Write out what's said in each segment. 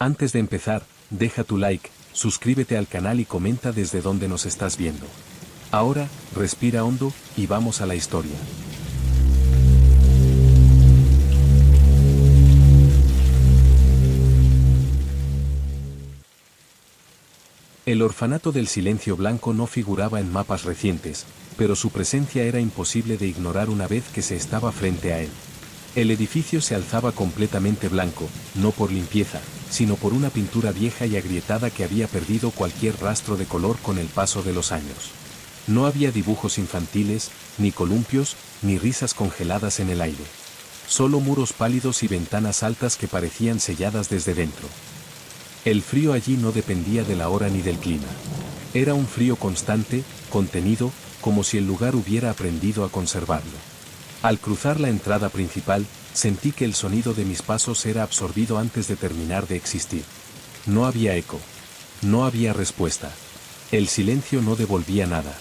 Antes de empezar, deja tu like, suscríbete al canal y comenta desde dónde nos estás viendo. Ahora, respira hondo, y vamos a la historia. El orfanato del Silencio Blanco no figuraba en mapas recientes, pero su presencia era imposible de ignorar una vez que se estaba frente a él. El edificio se alzaba completamente blanco, no por limpieza, sino por una pintura vieja y agrietada que había perdido cualquier rastro de color con el paso de los años. No había dibujos infantiles, ni columpios, ni risas congeladas en el aire. Solo muros pálidos y ventanas altas que parecían selladas desde dentro. El frío allí no dependía de la hora ni del clima. Era un frío constante, contenido, como si el lugar hubiera aprendido a conservarlo. Al cruzar la entrada principal, sentí que el sonido de mis pasos era absorbido antes de terminar de existir. No había eco. No había respuesta. El silencio no devolvía nada.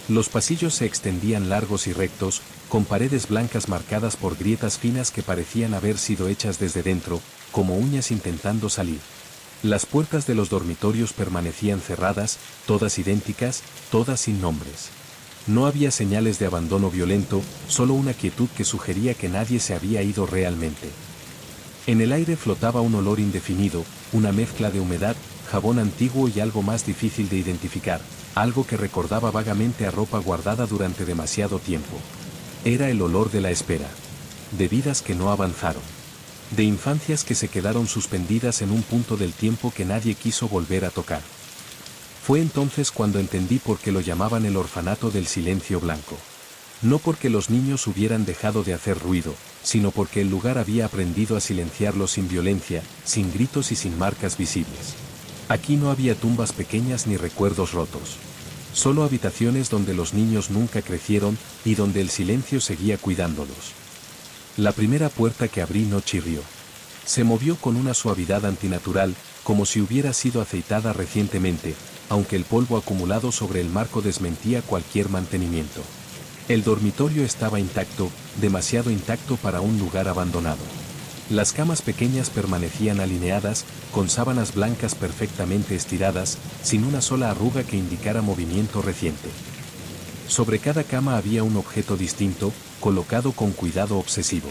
Los pasillos se extendían largos y rectos, con paredes blancas marcadas por grietas finas que parecían haber sido hechas desde dentro, como uñas intentando salir. Las puertas de los dormitorios permanecían cerradas, todas idénticas, todas sin nombres. No había señales de abandono violento, solo una quietud que sugería que nadie se había ido realmente. En el aire flotaba un olor indefinido, una mezcla de humedad, jabón antiguo y algo más difícil de identificar, algo que recordaba vagamente a ropa guardada durante demasiado tiempo. Era el olor de la espera. De vidas que no avanzaron. De infancias que se quedaron suspendidas en un punto del tiempo que nadie quiso volver a tocar. Fue entonces cuando entendí por qué lo llamaban el orfanato del Silencio Blanco. No porque los niños hubieran dejado de hacer ruido, sino porque el lugar había aprendido a silenciarlos sin violencia, sin gritos y sin marcas visibles. Aquí no había tumbas pequeñas ni recuerdos rotos. Solo habitaciones donde los niños nunca crecieron y donde el silencio seguía cuidándolos. La primera puerta que abrí no chirrió. Se movió con una suavidad antinatural, como si hubiera sido aceitada recientemente, aunque el polvo acumulado sobre el marco desmentía cualquier mantenimiento. El dormitorio estaba intacto, demasiado intacto para un lugar abandonado. Las camas pequeñas permanecían alineadas, con sábanas blancas perfectamente estiradas, sin una sola arruga que indicara movimiento reciente. Sobre cada cama había un objeto distinto, colocado con cuidado obsesivo.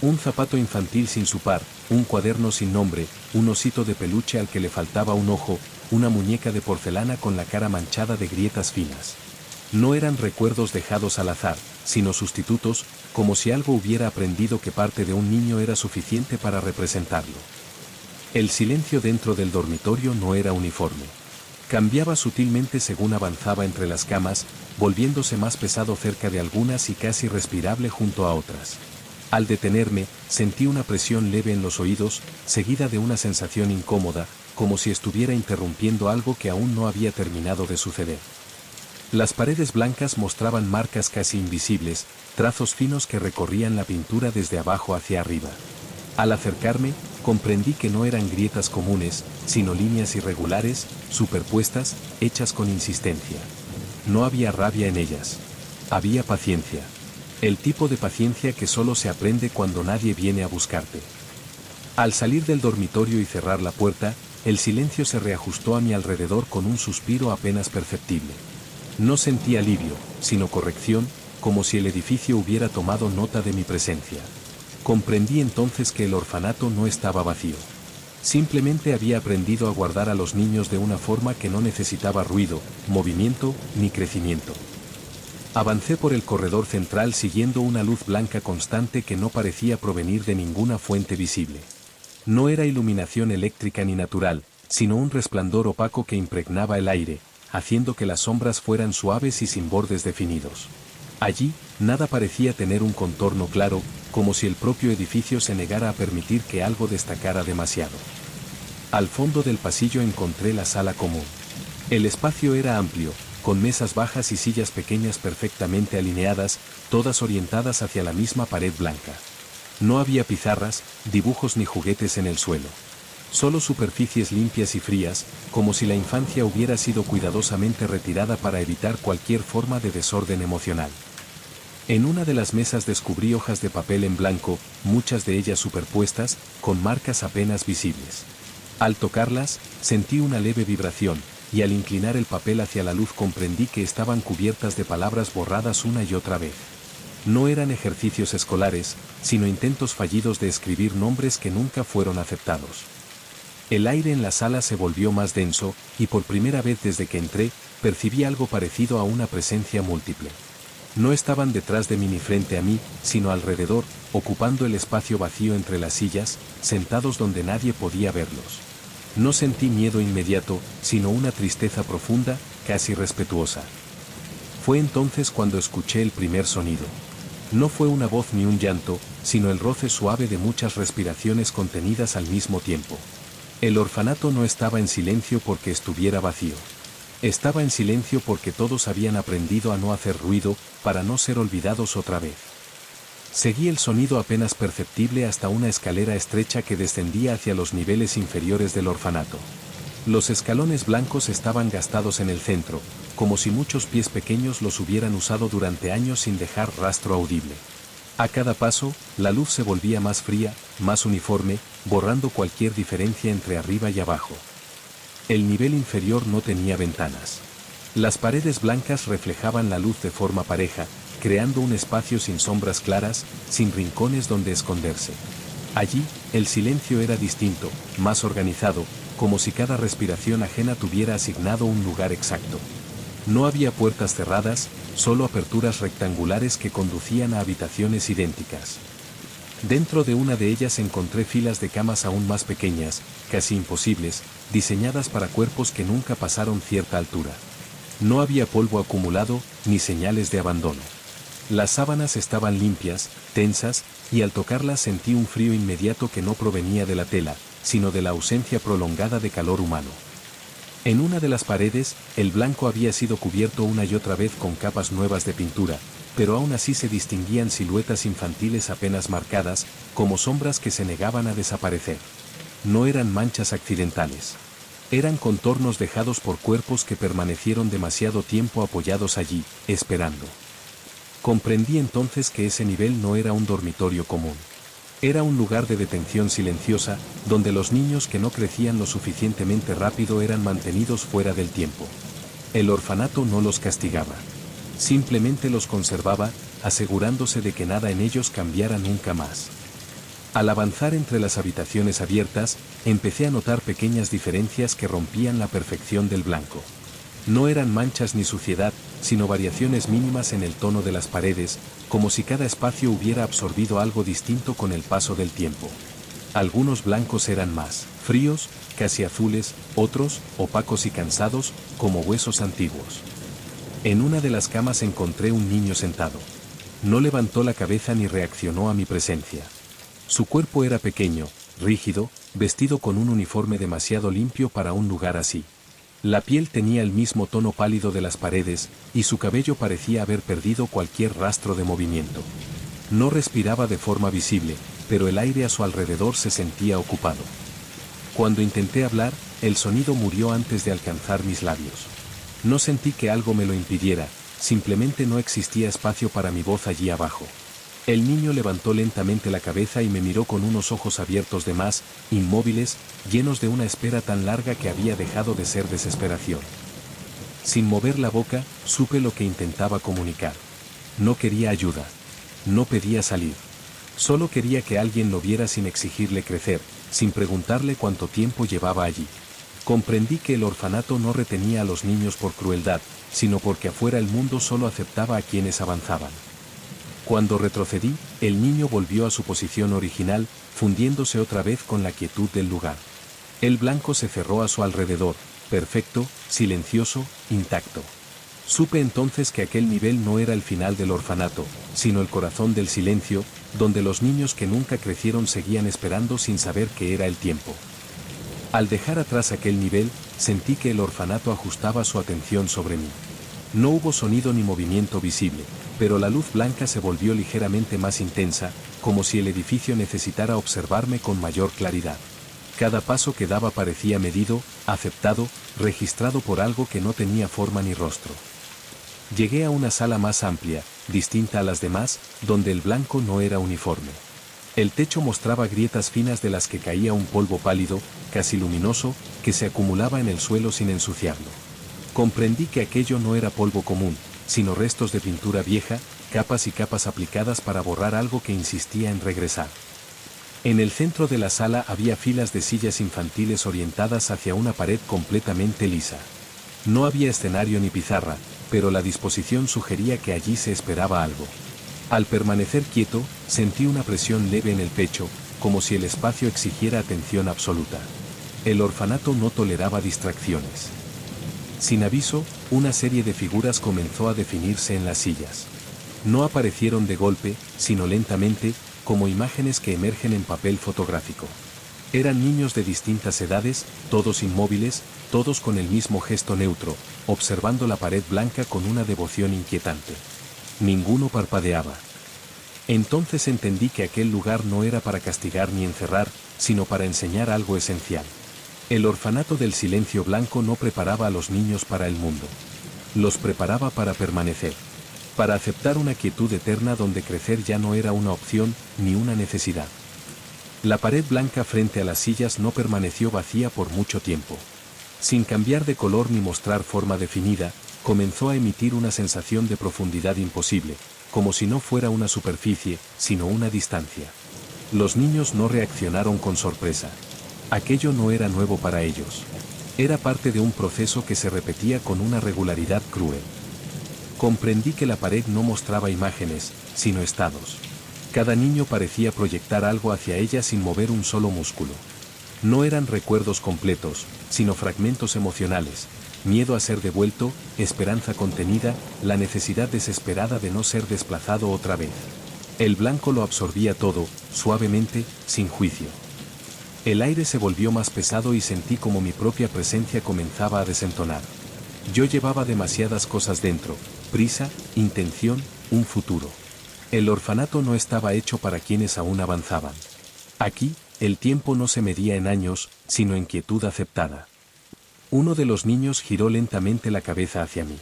Un zapato infantil sin su par, un cuaderno sin nombre, un osito de peluche al que le faltaba un ojo, una muñeca de porcelana con la cara manchada de grietas finas. No eran recuerdos dejados al azar, sino sustitutos, como si algo hubiera aprendido que parte de un niño era suficiente para representarlo. El silencio dentro del dormitorio no era uniforme. Cambiaba sutilmente según avanzaba entre las camas, volviéndose más pesado cerca de algunas y casi respirable junto a otras. Al detenerme, sentí una presión leve en los oídos, seguida de una sensación incómoda, como si estuviera interrumpiendo algo que aún no había terminado de suceder. Las paredes blancas mostraban marcas casi invisibles, trazos finos que recorrían la pintura desde abajo hacia arriba. Al acercarme, comprendí que no eran grietas comunes, sino líneas irregulares, superpuestas, hechas con insistencia. No había rabia en ellas. Había paciencia. El tipo de paciencia que solo se aprende cuando nadie viene a buscarte. Al salir del dormitorio y cerrar la puerta, el silencio se reajustó a mi alrededor con un suspiro apenas perceptible. No sentí alivio, sino corrección, como si el edificio hubiera tomado nota de mi presencia. Comprendí entonces que el orfanato no estaba vacío. Simplemente había aprendido a guardar a los niños de una forma que no necesitaba ruido, movimiento, ni crecimiento. Avancé por el corredor central siguiendo una luz blanca constante que no parecía provenir de ninguna fuente visible. No era iluminación eléctrica ni natural, sino un resplandor opaco que impregnaba el aire, haciendo que las sombras fueran suaves y sin bordes definidos. Allí, nada parecía tener un contorno claro, como si el propio edificio se negara a permitir que algo destacara demasiado. Al fondo del pasillo encontré la sala común. El espacio era amplio, con mesas bajas y sillas pequeñas perfectamente alineadas, todas orientadas hacia la misma pared blanca. No había pizarras, dibujos ni juguetes en el suelo. Solo superficies limpias y frías, como si la infancia hubiera sido cuidadosamente retirada para evitar cualquier forma de desorden emocional. En una de las mesas descubrí hojas de papel en blanco, muchas de ellas superpuestas, con marcas apenas visibles. Al tocarlas, sentí una leve vibración, y al inclinar el papel hacia la luz comprendí que estaban cubiertas de palabras borradas una y otra vez. No eran ejercicios escolares, sino intentos fallidos de escribir nombres que nunca fueron aceptados. El aire en la sala se volvió más denso, y por primera vez desde que entré, percibí algo parecido a una presencia múltiple. No estaban detrás de mí ni frente a mí, sino alrededor, ocupando el espacio vacío entre las sillas, sentados donde nadie podía verlos. No sentí miedo inmediato, sino una tristeza profunda, casi respetuosa. Fue entonces cuando escuché el primer sonido. No fue una voz ni un llanto, sino el roce suave de muchas respiraciones contenidas al mismo tiempo. El orfanato no estaba en silencio porque estuviera vacío. Estaba en silencio porque todos habían aprendido a no hacer ruido, para no ser olvidados otra vez. Seguí el sonido apenas perceptible hasta una escalera estrecha que descendía hacia los niveles inferiores del orfanato. Los escalones blancos estaban gastados en el centro, como si muchos pies pequeños los hubieran usado durante años sin dejar rastro audible. A cada paso, la luz se volvía más fría, más uniforme, borrando cualquier diferencia entre arriba y abajo. El nivel inferior no tenía ventanas. Las paredes blancas reflejaban la luz de forma pareja, creando un espacio sin sombras claras, sin rincones donde esconderse. Allí, el silencio era distinto, más organizado, como si cada respiración ajena tuviera asignado un lugar exacto. No había puertas cerradas, solo aperturas rectangulares que conducían a habitaciones idénticas. Dentro de una de ellas encontré filas de camas aún más pequeñas, casi imposibles, diseñadas para cuerpos que nunca pasaron cierta altura. No había polvo acumulado, ni señales de abandono. Las sábanas estaban limpias, tensas, y al tocarlas sentí un frío inmediato que no provenía de la tela, sino de la ausencia prolongada de calor humano. En una de las paredes, el blanco había sido cubierto una y otra vez con capas nuevas de pintura, pero aún así se distinguían siluetas infantiles apenas marcadas, como sombras que se negaban a desaparecer. No eran manchas accidentales. Eran contornos dejados por cuerpos que permanecieron demasiado tiempo apoyados allí, esperando. Comprendí entonces que ese nivel no era un dormitorio común. Era un lugar de detención silenciosa, donde los niños que no crecían lo suficientemente rápido eran mantenidos fuera del tiempo. El orfanato no los castigaba. Simplemente los conservaba, asegurándose de que nada en ellos cambiara nunca más. Al avanzar entre las habitaciones abiertas, empecé a notar pequeñas diferencias que rompían la perfección del blanco. No eran manchas ni suciedad, sino variaciones mínimas en el tono de las paredes, como si cada espacio hubiera absorbido algo distinto con el paso del tiempo. Algunos blancos eran más fríos, casi azules, otros, opacos y cansados, como huesos antiguos. En una de las camas encontré un niño sentado. No levantó la cabeza ni reaccionó a mi presencia. Su cuerpo era pequeño, rígido, vestido con un uniforme demasiado limpio para un lugar así. La piel tenía el mismo tono pálido de las paredes, y su cabello parecía haber perdido cualquier rastro de movimiento. No respiraba de forma visible, pero el aire a su alrededor se sentía ocupado. Cuando intenté hablar, el sonido murió antes de alcanzar mis labios. No sentí que algo me lo impidiera, simplemente no existía espacio para mi voz allí abajo. El niño levantó lentamente la cabeza y me miró con unos ojos abiertos de más, inmóviles, llenos de una espera tan larga que había dejado de ser desesperación. Sin mover la boca, supe lo que intentaba comunicar. No quería ayuda. No pedía salir. Solo quería que alguien lo viera sin exigirle crecer, sin preguntarle cuánto tiempo llevaba allí. Comprendí que el orfanato no retenía a los niños por crueldad, sino porque afuera el mundo solo aceptaba a quienes avanzaban. Cuando retrocedí, el niño volvió a su posición original, fundiéndose otra vez con la quietud del lugar. El blanco se cerró a su alrededor, perfecto, silencioso, intacto. Supe entonces que aquel nivel no era el final del orfanato, sino el corazón del silencio, donde los niños que nunca crecieron seguían esperando sin saber qué era el tiempo. Al dejar atrás aquel nivel, sentí que el orfanato ajustaba su atención sobre mí. No hubo sonido ni movimiento visible, pero la luz blanca se volvió ligeramente más intensa, como si el edificio necesitara observarme con mayor claridad. Cada paso que daba parecía medido, aceptado, registrado por algo que no tenía forma ni rostro. Llegué a una sala más amplia, distinta a las demás, donde el blanco no era uniforme. El techo mostraba grietas finas de las que caía un polvo pálido, casi luminoso, que se acumulaba en el suelo sin ensuciarlo. Comprendí que aquello no era polvo común, sino restos de pintura vieja, capas y capas aplicadas para borrar algo que insistía en regresar. En el centro de la sala había filas de sillas infantiles orientadas hacia una pared completamente lisa. No había escenario ni pizarra, pero la disposición sugería que allí se esperaba algo. Al permanecer quieto, sentí una presión leve en el pecho, como si el espacio exigiera atención absoluta. El orfanato no toleraba distracciones. Sin aviso, una serie de figuras comenzó a definirse en las sillas. No aparecieron de golpe, sino lentamente, como imágenes que emergen en papel fotográfico. Eran niños de distintas edades, todos inmóviles, todos con el mismo gesto neutro, observando la pared blanca con una devoción inquietante. Ninguno parpadeaba. Entonces entendí que aquel lugar no era para castigar ni encerrar, sino para enseñar algo esencial. El orfanato del silencio blanco no preparaba a los niños para el mundo. Los preparaba para permanecer. Para aceptar una quietud eterna donde crecer ya no era una opción, ni una necesidad. La pared blanca frente a las sillas no permaneció vacía por mucho tiempo. Sin cambiar de color ni mostrar forma definida, comenzó a emitir una sensación de profundidad imposible, como si no fuera una superficie, sino una distancia. Los niños no reaccionaron con sorpresa. Aquello no era nuevo para ellos. Era parte de un proceso que se repetía con una regularidad cruel. Comprendí que la pared no mostraba imágenes, sino estados. Cada niño parecía proyectar algo hacia ella sin mover un solo músculo. No eran recuerdos completos, sino fragmentos emocionales, miedo a ser devuelto, esperanza contenida, la necesidad desesperada de no ser desplazado otra vez. El blanco lo absorbía todo, suavemente, sin juicio. El aire se volvió más pesado y sentí como mi propia presencia comenzaba a desentonar. Yo llevaba demasiadas cosas dentro, prisa, intención, un futuro. El orfanato no estaba hecho para quienes aún avanzaban. Aquí, el tiempo no se medía en años, sino en quietud aceptada. Uno de los niños giró lentamente la cabeza hacia mí.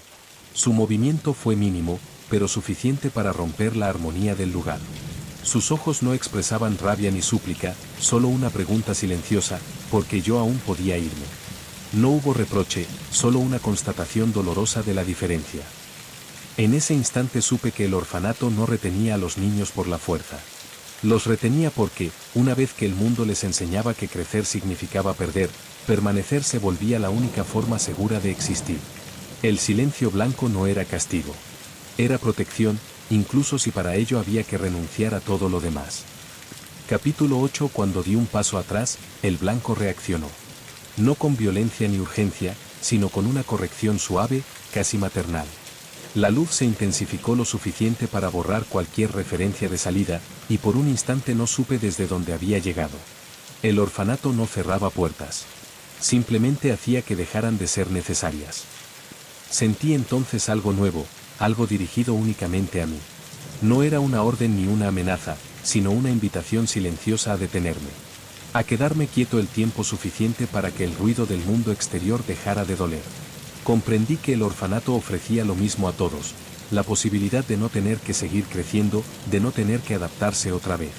Su movimiento fue mínimo, pero suficiente para romper la armonía del lugar. Sus ojos no expresaban rabia ni súplica, solo una pregunta silenciosa, porque yo aún podía irme. No hubo reproche, solo una constatación dolorosa de la diferencia. En ese instante supe que el orfanato no retenía a los niños por la fuerza. Los retenía porque, una vez que el mundo les enseñaba que crecer significaba perder, permanecer se volvía la única forma segura de existir. El silencio blanco no era castigo. Era protección, incluso si para ello había que renunciar a todo lo demás. Capítulo 8. Cuando di un paso atrás, el blanco reaccionó. No con violencia ni urgencia, sino con una corrección suave, casi maternal. La luz se intensificó lo suficiente para borrar cualquier referencia de salida, y por un instante no supe desde dónde había llegado. El orfanato no cerraba puertas. Simplemente hacía que dejaran de ser necesarias. Sentí entonces algo nuevo, algo dirigido únicamente a mí. No era una orden ni una amenaza, sino una invitación silenciosa a detenerme. A quedarme quieto el tiempo suficiente para que el ruido del mundo exterior dejara de doler. Comprendí que el orfanato ofrecía lo mismo a todos, la posibilidad de no tener que seguir creciendo, de no tener que adaptarse otra vez.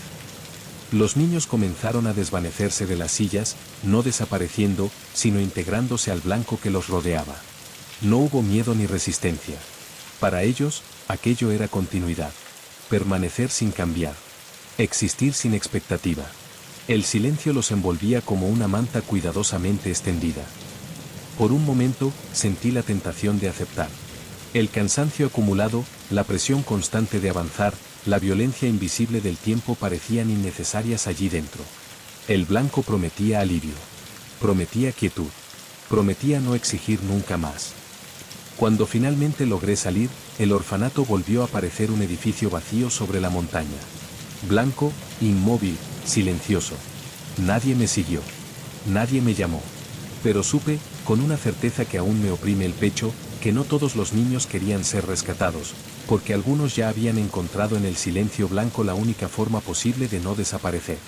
Los niños comenzaron a desvanecerse de las sillas, no desapareciendo, sino integrándose al blanco que los rodeaba. No hubo miedo ni resistencia. Para ellos, aquello era continuidad. Permanecer sin cambiar. Existir sin expectativa. El silencio los envolvía como una manta cuidadosamente extendida. Por un momento, sentí la tentación de aceptar. El cansancio acumulado, la presión constante de avanzar, la violencia invisible del tiempo parecían innecesarias allí dentro. El blanco prometía alivio. Prometía quietud. Prometía no exigir nunca más. Cuando finalmente logré salir, el orfanato volvió a parecer un edificio vacío sobre la montaña. Blanco, inmóvil, silencioso. Nadie me siguió. Nadie me llamó. Pero supe, con una certeza que aún me oprime el pecho, que no todos los niños querían ser rescatados, porque algunos ya habían encontrado en el silencio blanco la única forma posible de no desaparecer.